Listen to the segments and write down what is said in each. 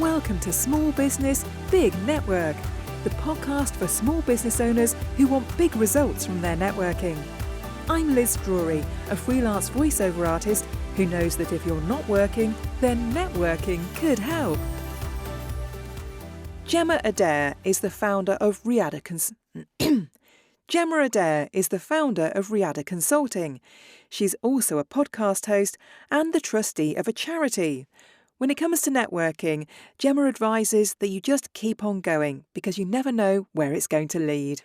Welcome to Small Business, Big Network, the podcast for small business owners who want big results from their networking. I'm Liz Drury, a freelance voiceover artist who knows that if you're not working, then networking could help. Gemma Adair is the founder of Riada Gemma Adair is the founder of Riada Consulting. She's also a podcast host and the trustee of a charity. When it comes to networking, Gemma advises that you just keep on going because you never know where it's going to lead.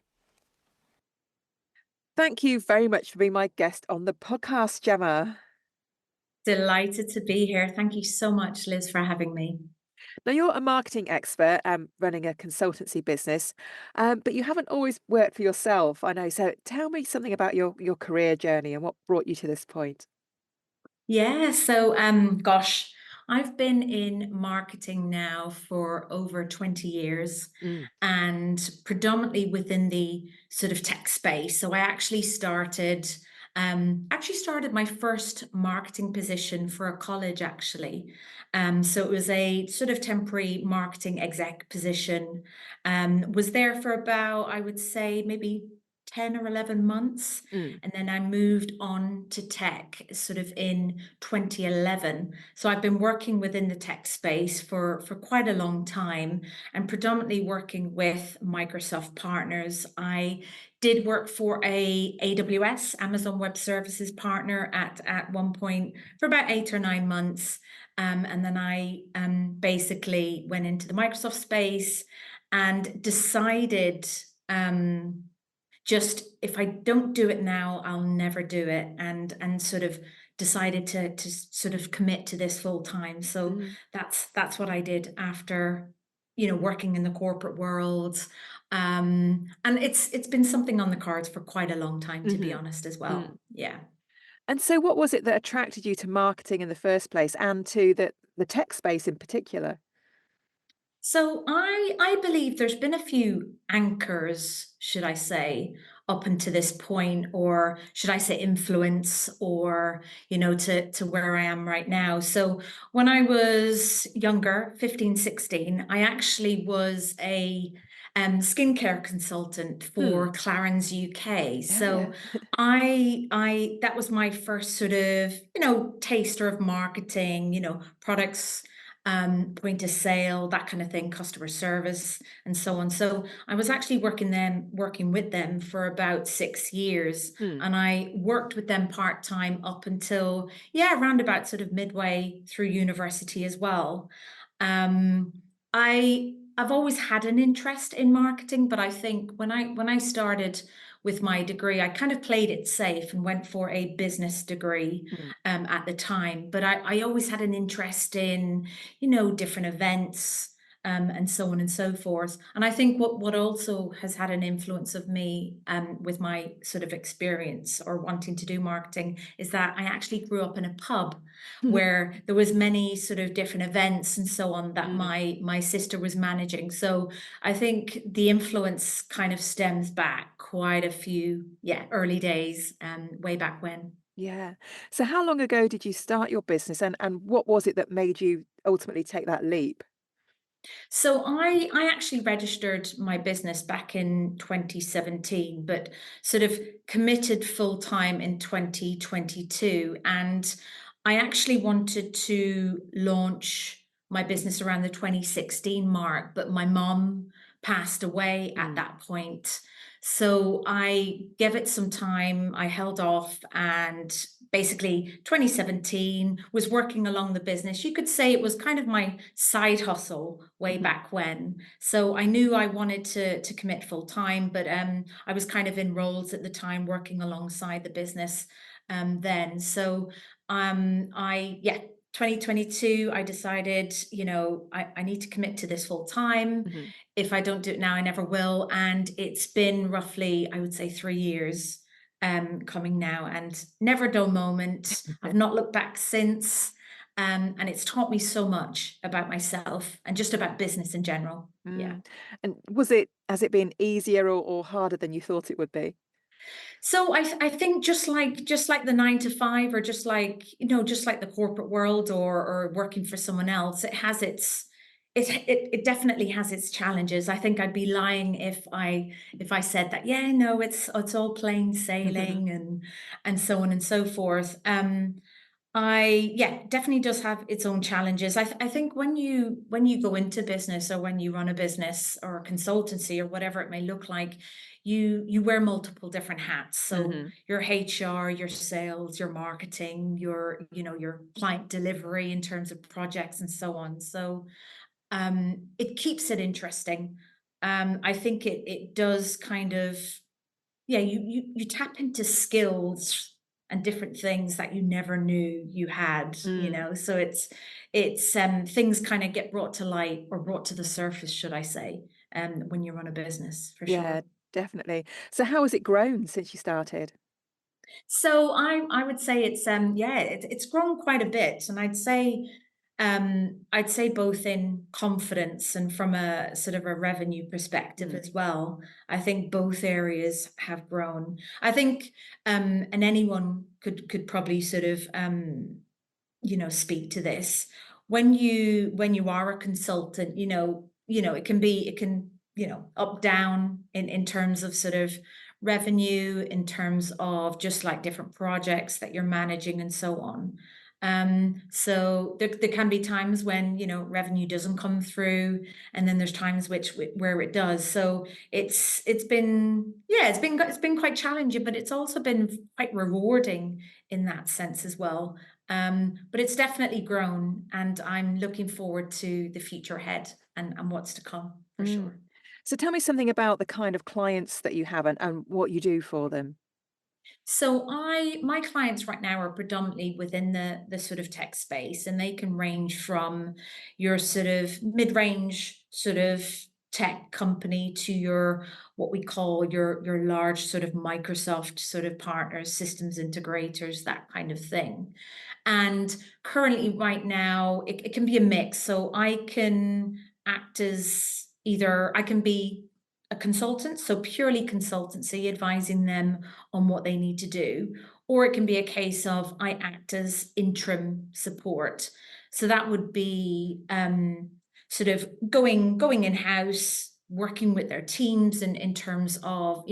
Thank you very much for being my guest on the podcast, Gemma. Delighted to be here. Thank you so much, Liz, for having me. Now, you're a marketing expert running a consultancy business, but you haven't always worked for yourself, I know. So tell me something about your career journey and what brought you to this point. Yeah, so I've been in marketing now for over 20 years and predominantly within the sort of tech space. So I actually started my first marketing position for a college actually. So it was a sort of temporary marketing exec position. Was there for about, I would say, maybe 10 or 11 months. And then I moved on to tech sort of in 2011. So I've been working within the tech space for quite a long time and predominantly working with Microsoft partners. I did work for a AWS, Amazon Web Services partner at one point for about 8 or 9 months. And then I basically went into the Microsoft space and decided just if I don't do it now, I'll never do it, and sort of decided to sort of commit to this full time. So that's what I did after, working in the corporate world. And it's been something on the cards for quite a long time, to be honest, as well. Yeah. And so what was it that attracted you to marketing in the first place and to the tech space in particular? So I believe there's been a few anchors, should I say, up until this point, or should I say influence, or to where I am right now. So when I was younger, 15, 16, I actually was a skincare consultant for Clarins UK. So Yeah. I that was my first sort of, taster of marketing, products, point of sale, that kind of thing, customer service, and so on. So I was actually working with them for about 6 years, and I worked with them part time up until around about sort of midway through university as well. Um, I've always had an interest in marketing, but I think when I started with my degree, I kind of played it safe and went for a business degree at the time. But I always had an interest in, different events, and so on and so forth. And I think what also has had an influence of me, with my sort of experience or wanting to do marketing, is that I actually grew up in a pub where there was many sort of different events and so on that my sister was managing. So I think the influence kind of stems back quite a few, early days, way back when. Yeah. So how long ago did you start your business and what was it that made you ultimately take that leap? So I actually registered my business back in 2017, but sort of committed full time in 2022. And I actually wanted to launch my business around the 2016 mark, but my mom passed away at that point. So I gave it some time, I held off, and basically 2017 was working along the business. You could say it was kind of my side hustle way back when. So I knew I wanted to commit full time, but I was kind of in roles at the time working alongside the business then. So I 2022, I decided, I need to commit to this full time. Mhm. If I don't do it now, I never will. And it's been roughly, I would say, 3 years coming now, and never a dull moment. I've not looked back since. And it's taught me so much about myself and just about business in general. Yeah. And has it been easier or harder than you thought it would be? So I think just like the 9 to 5, or just like the corporate world, or working for someone else, it definitely has its challenges. I think I'd be lying if I said that, yeah, no, it's all plain sailing and so on and so forth. Definitely does have its own challenges. I think when you go into business, or when you run a business or a consultancy or whatever it may look like, you wear multiple different hats. So Hmm. your HR, your sales, your marketing, your client delivery in terms of projects and so on. So it keeps it interesting. I think it does kind of, yeah, you tap into skills and different things that you never knew you had, Mm. so it's things kind of get brought to light, or brought to the surface, should I say, when you run a business, for Yeah, sure. definitely. So how has it grown since you started? So I would say it's grown quite a bit, and I'd say both in confidence and from a sort of a revenue perspective Mm. as well. I think both areas have grown. I think and anyone could probably sort of speak to this. When you are a consultant, it can up down in terms of sort of revenue, in terms of just like different projects that you're managing and so on. So there can be times when revenue doesn't come through, and then there's times where it does. So it's been quite challenging, but it's also been quite rewarding in that sense as well. But it's definitely grown, and I'm looking forward to the future ahead, and what's to come, for Mm. sure. So tell me something about the kind of clients that you have, and what you do for them. So my clients right now are predominantly within the sort of tech space, and they can range from your sort of mid-range sort of tech company to your, what we call your large sort of Microsoft sort of partners, systems integrators, that kind of thing. And currently, right now, it can be a mix. So I can act as either, I can be a consultant, so purely consultancy, advising them on what they need to do, or it can be a case of I act as interim support. So that would be sort of going in house, working with their teams, and in terms of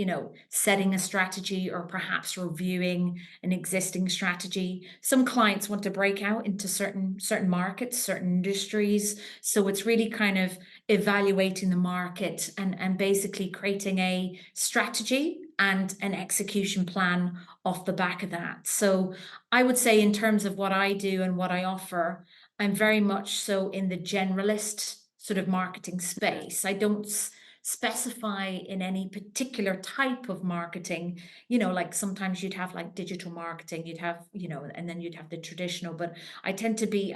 setting a strategy, or perhaps reviewing an existing strategy. Some clients want to break out into certain markets, certain industries, so it's really kind of evaluating the market, and basically creating a strategy and an execution plan off the back of that. So I would say, in terms of what I do and what I offer, I'm very much so in the generalist sort of marketing Mm. space. I don't specify in any particular type of marketing. Like sometimes you'd have like digital marketing, you'd have, and then you'd have the traditional, but I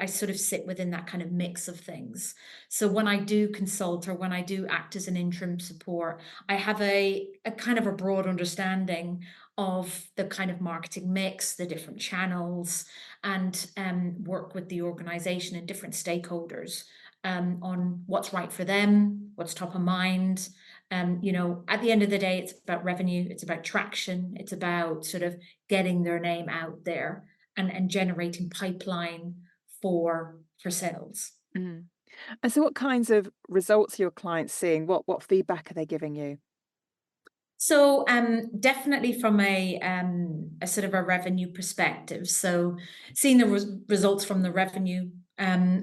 sort of sit within that kind of mix of things. So when I do consult, or when I do act as an interim support, I have a kind of a broad understanding of the kind of marketing mix, the different channels, and work with the organization and different stakeholders on what's right for them, what's top of mind. At the end of the day, it's about revenue, it's about traction, it's about sort of getting their name out there, and generating pipeline for sales. Mm. And so what kinds of results are your clients seeing? What feedback are they giving you? So definitely from a sort of a revenue perspective. So seeing the results from the revenue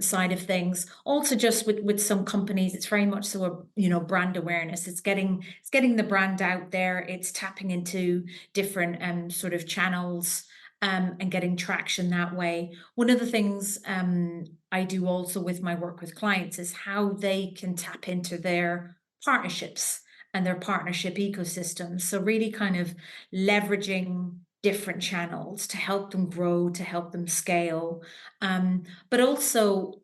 side of things. Also, just with some companies, it's very much so a brand awareness. It's getting the brand out there. It's tapping into different sort of channels. And getting traction that way. One of the things I do also with my work with clients is how they can tap into their partnerships and their partnership ecosystems. So really kind of leveraging different channels to help them grow, to help them scale, but also,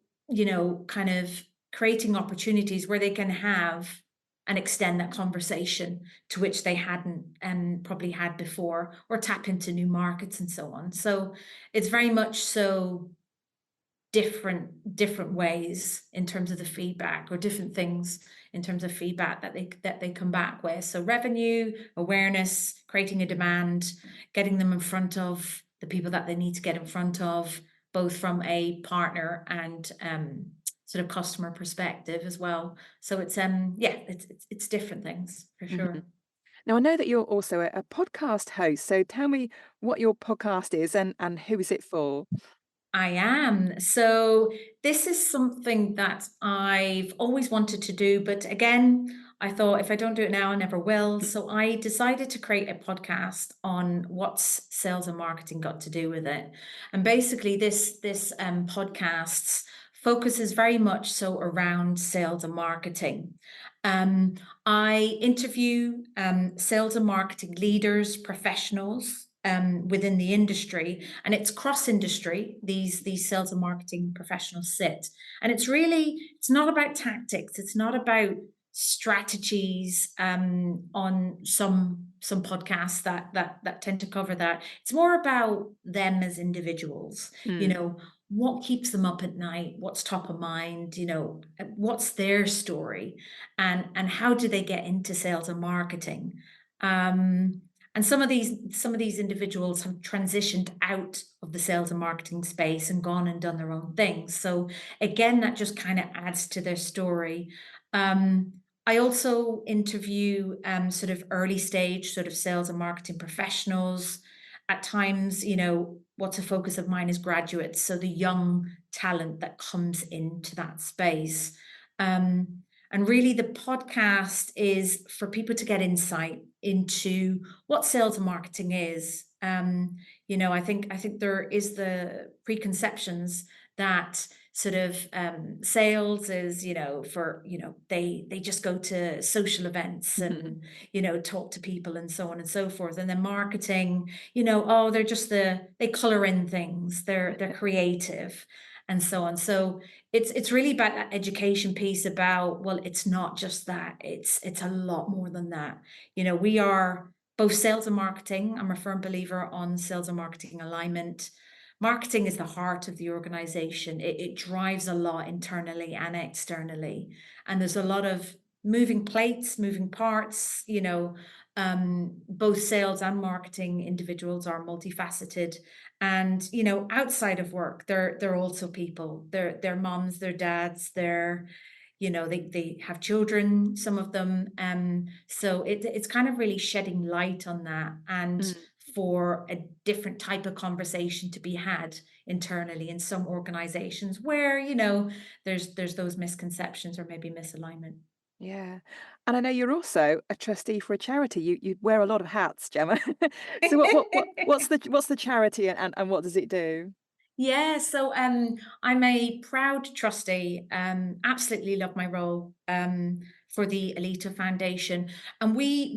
kind of creating opportunities where they can have and extend that conversation to which they hadn't probably had before, or tap into new markets and so on. So it's very much so different ways in terms of the feedback, or different things in terms of feedback that they come back with. So revenue, awareness, creating a demand, getting them in front of the people that they need to get in front of, both from a partner and sort of customer perspective as well. So it's yeah, it's different things for Mhm. sure. Now, I know that you're also a podcast host, so tell me what your podcast is and who is it for? I am. So this is something that I've always wanted to do, but again, I thought if I don't do it now, I never will. So I decided to create a podcast on what's sales and marketing got to do with it. And basically, this podcast focuses very much so around sales and marketing. Um, I interview sales and marketing leaders, professionals within the industry, and it's cross industry. These sales and marketing professionals sit, and it's not about tactics. It's not about strategies on some podcasts that tend to cover that. It's more about them as individuals. You Mm, know, what keeps them up at night, what's top of mind, what's their story, and how do they get into sales and marketing. And some of these individuals have transitioned out of the sales and marketing space and gone and done their own things. So again, that just kind of adds to their story. I also interview sort of early stage sort of sales and marketing professionals. At times, what's a focus of mine is graduates, so the young talent that comes into that space. And really, the podcast is for people to get insight into what sales and marketing is. I think there is the preconceptions that sort of sales is, for they just go to social events mhm, and talk to people and so on and so forth. And then marketing, oh, they color in things. They're creative and so on. So it's really about that education piece about, well, it's not just that, it's a lot more than that. We are both sales and marketing. I'm a firm believer on sales and marketing alignment. Marketing is the heart of the organization. It drives a lot internally and externally, and there's a lot of moving plates, moving parts. Both sales and marketing individuals are multifaceted, and outside of work, they're also people. They're moms, they're dads, they have children, some of them. So it's kind of really shedding light on that, and mm. for a different type of conversation to be had internally in some organizations where there's those misconceptions or maybe misalignment. Yeah. And I know you're also a trustee for a charity. You wear a lot of hats, Gemma. So what's the charity and what does it do? Yeah, so I'm a proud trustee. Absolutely love my role for the Aleto Foundation, and we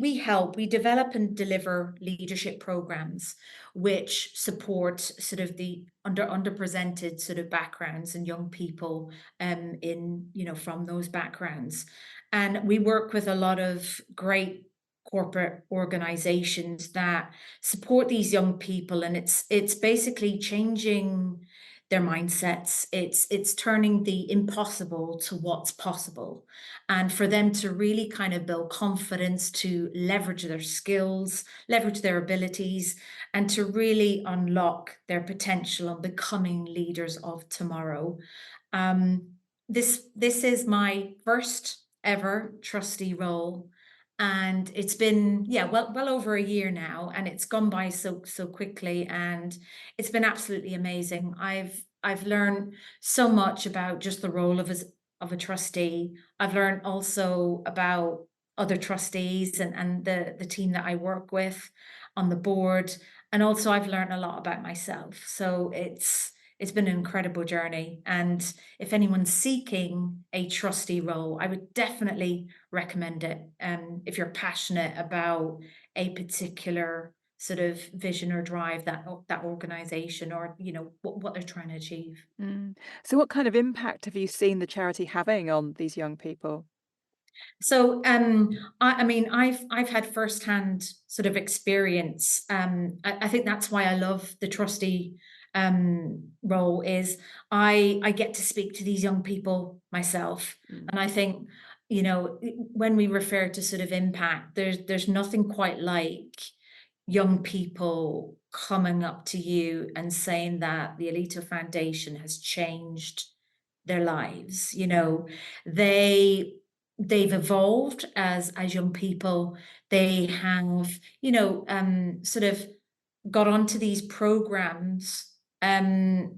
develop and deliver leadership programs which support sort of the underrepresented sort of backgrounds and young people in from those backgrounds, and we work with a lot of great corporate organizations that support these young people, and it's basically changing their mindsets. It's turning the impossible to what's possible, and for them to really kind of build confidence, to leverage their skills, leverage their abilities, and to really unlock their potential and becoming leaders of tomorrow. Um, this this is my first ever trustee role, and it's been, yeah, well over a year now, and it's gone by so quickly, and it's been absolutely amazing. I've learned so much about just the role of a trustee. I've learned also about other trustees and the team that I work with on the board, and also I've learned a lot about myself. So it's been an incredible journey, and if anyone's seeking a trustee role, I would definitely recommend it. If you're passionate about a particular sort of vision or drive that organization, or what they're trying to achieve. Mm. So what kind of impact have you seen the charity having on these young people? So, I mean, I've had firsthand sort of experience. I think that's why I love the trustee role. Is I get to speak to these young people myself, Mm. and I think when we refer to sort of impact, there's nothing quite like young people coming up to you and saying that the Alito Foundation has changed their lives. They've evolved as young people. They have, sort of got onto these programs,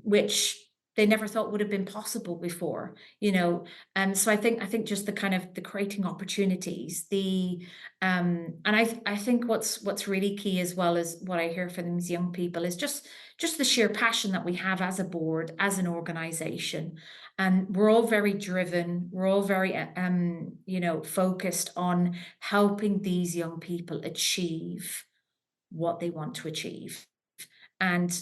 which they never thought would have been possible before, so I think just the kind of the creating opportunities, and I think what's really key as well as what I hear from these young people is just the sheer passion that we have as a board, as an organization. And we're all very driven, we're all very focused on helping these young people achieve what they want to achieve. And,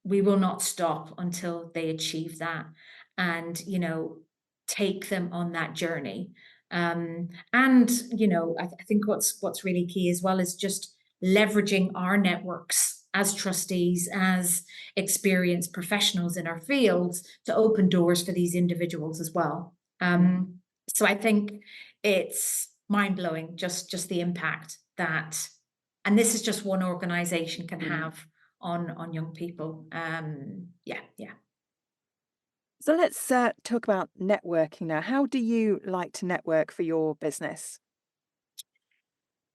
we will not stop until they achieve that and, take them on that journey. And, I think what's really key as well is just leveraging our networks as trustees, as experienced professionals in our fields to open doors for these individuals as well. So I think it's mind blowing, just the impact that, and this is just one organization can Mm. have on young people. Yeah, yeah. So let's talk about networking now. How do you like to network for your business?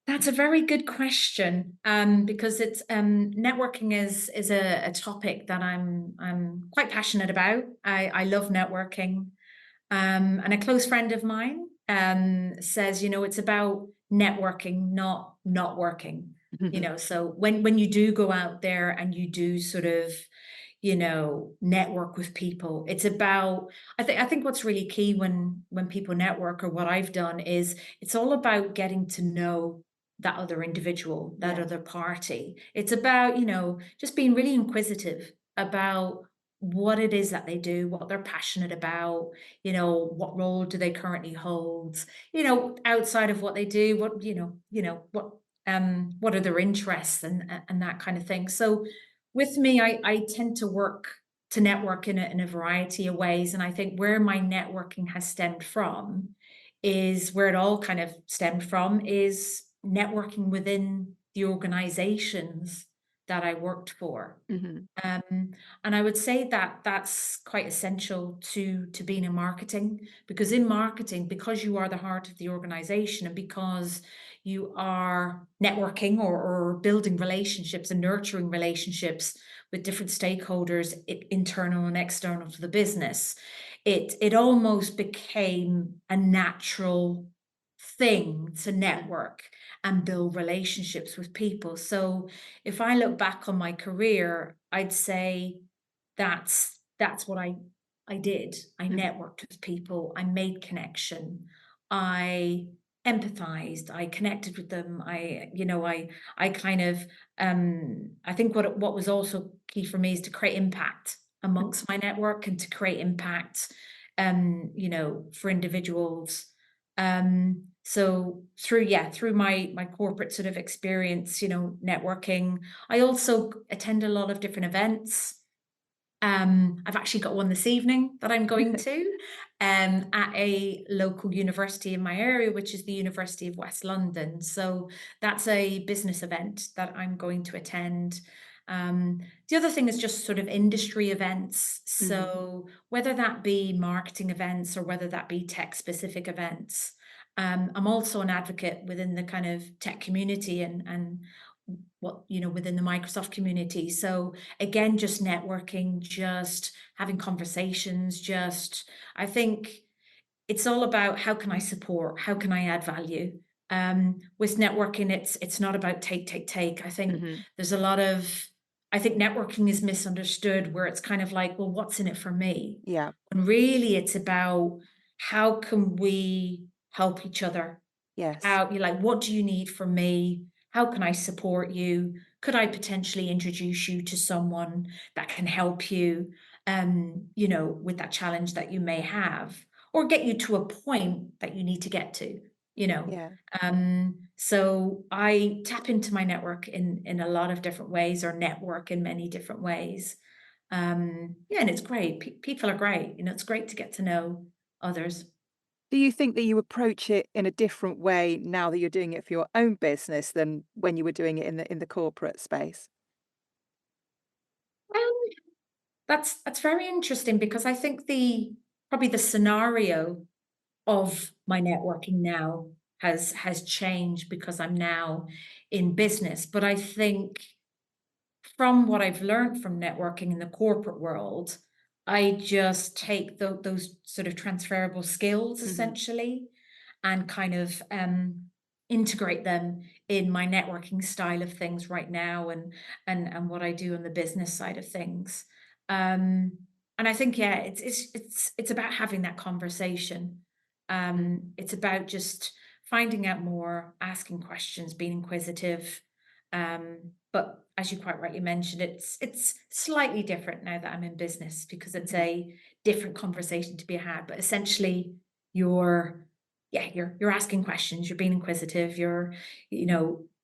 That's a very good question, because it's networking is a topic that I'm quite passionate about. I love networking. And a close friend of mine says, it's about networking, not working. So when you do go out there and you do sort of, network with people, it's about. I think what's really key when people network, or what I've done, is it's all about getting to know that other individual, that Yeah. other party. It's about, just being really inquisitive about what it is that they do, what they're passionate about, what role do they currently hold, outside of what they do, what are their interests, and that kind of thing. So with me, I tend to work to network in a variety of ways. And I think where my networking has stemmed from is where it all kind of stemmed from is networking within the organizations that I worked for. Hmm. Um, and I would say that that's quite essential to being in marketing, because in marketing, because you are the heart of the organization, and because you are networking, or building relationships and nurturing relationships with different stakeholders, internal and external to the business, it almost became a natural thing to network and build relationships with people. So if I look back on my career, I'd say that's what I did. I Hmm. networked with people, I made connection, I empathized, I connected with them. I kind of I think what was also key for me is to create impact amongst my network, and to create impact for individuals. So through my corporate sort of experience, networking, I also attend a lot of different events. I've actually got one this evening that I'm going to, at a local university in my area, which is the University of West London. So that's a business event that I'm going to attend. The other thing is just sort of industry events. Hmm. So whether that be marketing events, or whether that be tech specific events. I'm also an advocate within the kind of tech community, and within the Microsoft community. So again, just networking, just having conversations, I think it's all about how can I support, how can I add value. With networking, it's not about take. I think Hmm. there's a lot of I think networking is misunderstood, where it's kind of like, well, what's in it for me? Yeah. And really it's about how can we help each other Yes. out. You're like, what do you need from me? How can I support you? Could I potentially introduce you to someone that can help you, with that challenge that you may have, or get you to a point that you need to get to, you know? Yeah. So I tap into my network in a lot of different ways, or network in many different ways. Yeah, and it's great. People are great. It's great to get to know others. Do you think that you approach it in a different way now that you're doing it for your own business than when you were doing it in the corporate space? Um, that's very interesting, because I think probably the scenario of my networking now has changed because I'm now in business. But I think from what I've learned from networking in the corporate world, I just take those sort of transferable skills Hmm. essentially and kind of integrate them in my networking style of things right now and what I do on the business side of things. Um, and I think yeah, it's about having that conversation. It's about just finding out more, asking questions, being inquisitive. But as you quite rightly mentioned, it's slightly different now that I'm in business because it's Hmm. a different conversation to be had. But essentially, you're yeah, you're asking questions, you're being inquisitive,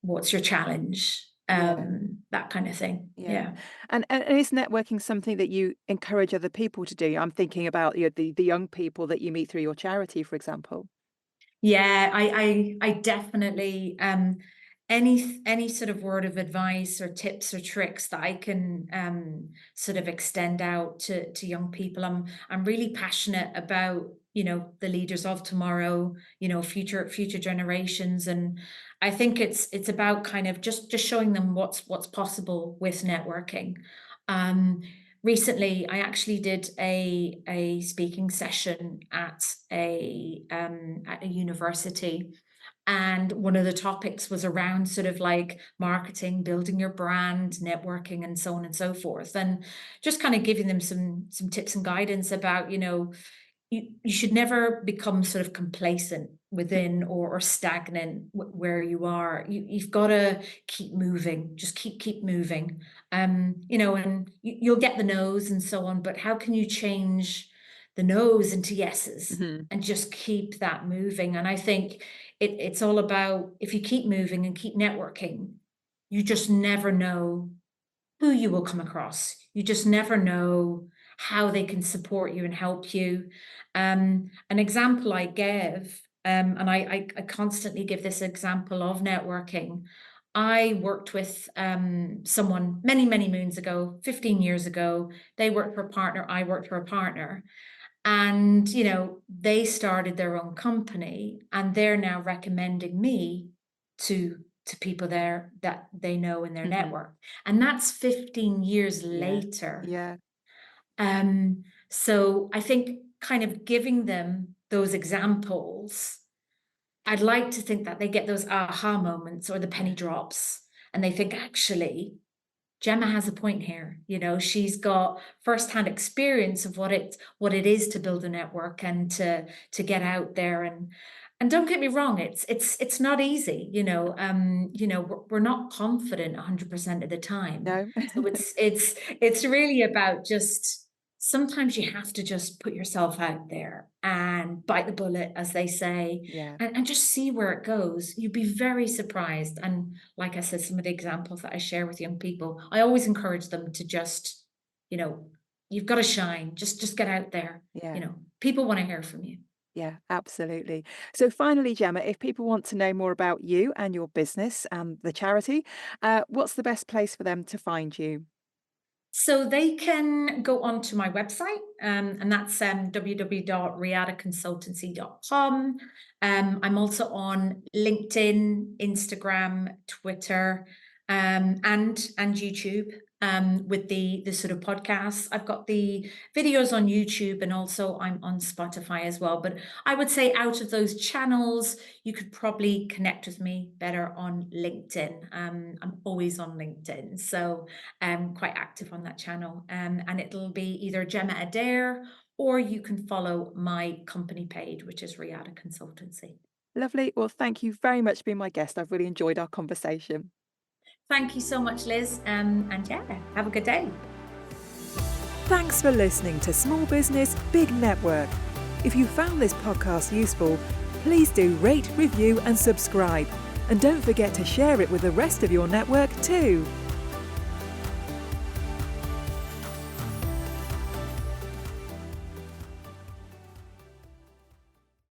what's your challenge? Yeah. That kind of thing. Yeah. Yeah. And is networking something that you encourage other people to do? I'm thinking about the young people that you meet through your charity, for example. Yeah, I definitely any sort of word of advice or tips or tricks that I can sort of extend out to young people. I'm really passionate about, the leaders of tomorrow, future generations. And I think it's about kind of just showing them what's possible with networking. Um Recently, I actually did a speaking session at a university, and one of the topics was around sort of like marketing, building your brand, networking, and so on and so forth, and just kind of giving them some tips and guidance about, you should never become sort of complacent within or stagnant where you are. You've got to keep moving, just keep moving. And you'll get the no's and so on, but how can you change the no's into yeses Hmm. and just keep that moving? And I think it's all about, if you keep moving and keep networking, you just never know who you will come across. You just never know how they can support you and help you. An example I gave, and I constantly give this example of networking. I worked with someone many, many moons ago, 15 years ago. They worked for a partner, I worked for a partner. And, they started their own company and they're now recommending me to people there that they know in their Hmm. network. And that's 15 years Yeah. later. Yeah. So I think kind of giving them those examples, I'd like to think that they get those aha moments or the penny Yeah. drops and they think, actually, Gemma has a point here. She's got firsthand experience of what it is to build a network and to get out there. And don't get me wrong, it's not easy. We're not confident 100% of the time. No. So it's really about just sometimes you have to just put yourself out there and bite the bullet, as they say, Yeah. and just see where it goes. You'd be very surprised. And like I said, some of the examples that I share with young people, I always encourage them to just, you know, you've got to shine. Just get out there. Yeah. People want to hear from you. Yeah, absolutely. So finally, Gemma, if people want to know more about you and your business and the charity, what's the best place for them to find you? So they can go onto my website, and that's www.riadaconsultancy.com. I'm also on LinkedIn, Instagram, Twitter, and YouTube. With the sort of podcasts, I've got the videos on YouTube, and also I'm on Spotify as well. But I would say out of those channels, you could probably connect with me better on LinkedIn. I'm always on LinkedIn, so quite active on that channel. And it'll be either Gemma Adair or you can follow my company page, which is Riada Consultancy. Lovely. Well, thank you very much for being my guest. I've really enjoyed our conversation. Thank you so much, Liz. And yeah, have a good day. Thanks for listening to Small Business, Big Network. If you found this podcast useful, please do rate, review, and subscribe. And don't forget to share it with the rest of your network too.